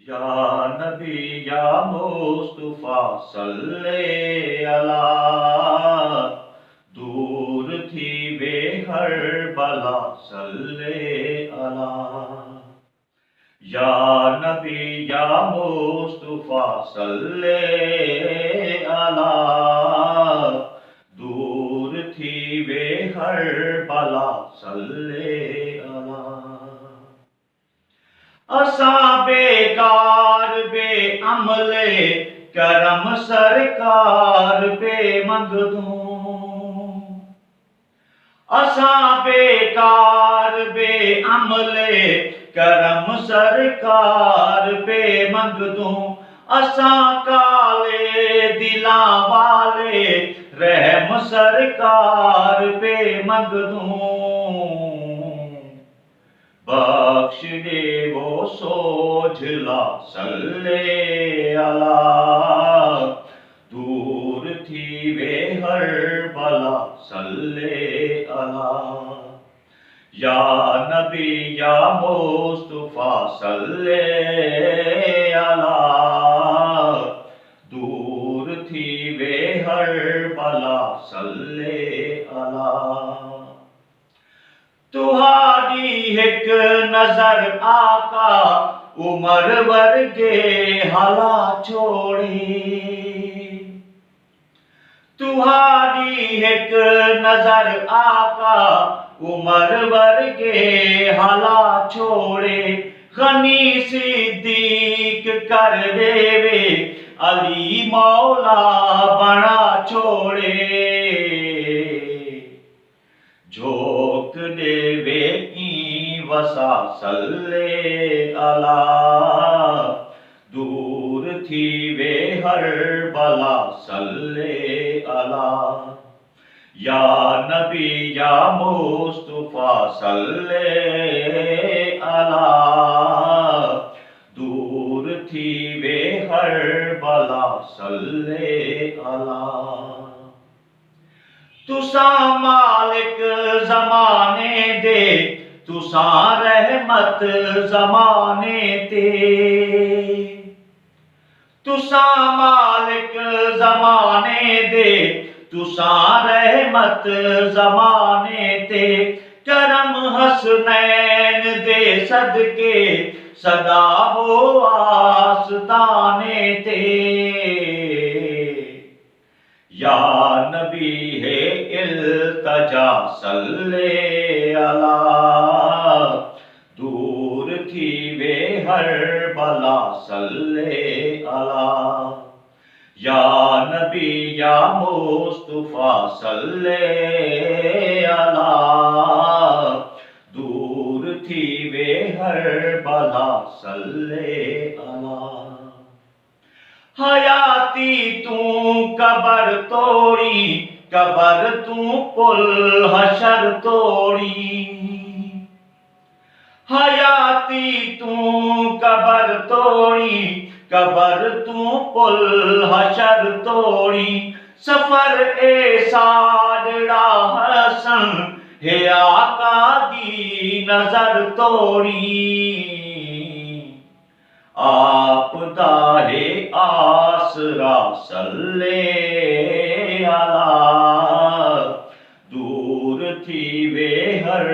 یا نبی یا مصطفیٰ صلی اللہ، دور تھی بے ہر بلا صلی اللہ۔ یا نبی یا مصطفیٰ صلی اللہ، دور تھی بے ہر بلا صلی اللہ۔ اساں بیکار بے عمل کرم سرکار بے مقدوں، اساں بیکار بے عمل کرم سرکار بے مقدوں، اساں کالے دلاں والے رحم سرکار بے مقدوں، بخش دے وہ سوجھلا صلی اللہ، دور تھی بے ہر بلا صلی اللہ۔ یا نبی یا مصطفیٰ صلی اللہ، دور تھی بے ہر بلا صلی اللہ۔ تہاڈی ایک نظر آقا عمر ورگے حالا چھوڑی، تہاڈی ایک نظر آقا عمر ورگے حالا چھوڑے، غنی صدیق کر دے علی مولا بنا چھوڑے، جھوک دے وے این وسا صلی اللہ، دور تھی وے ہر بلا صلی اللہ۔ یا نبی یا مصطفیٰ صلی اللہ، دور تھی وے ہر بلا صلی اللہ۔ تساں مالک زمانے دے، تساں رحمت زمانے تے، تساں مالک زمانے دے، تساں رحمت زمانے تے، کرم حسنین دے صدقے صدا ہو آستانے تے۔ یا نبی ہے التجا صلی اللہ، دور تھی بے ہر بلا صلی اللہ۔ یا نبی یا مصطفیٰ صلی اللہ، دور تھی بے ہر بلا صلی اللہ۔ حیاتی تو قبر توڑی، قبر تو پل حشر توڑی، حیاتی تو قبر توڑی، قبر تو پل حشر توڑی، سفر اے ساڈڑا حسن ہے آقا دی نظر توڑی، آپ دا ہے آسرا صلی اللہ، دور تھی بے ہر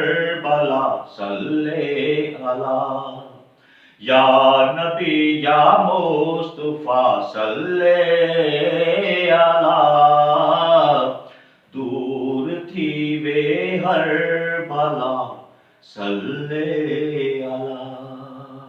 بلا صلی اللہ۔ یا نبی یا مصطفیٰ صلی اللہ، دور تھی بے ہر بلا صلی اللہ۔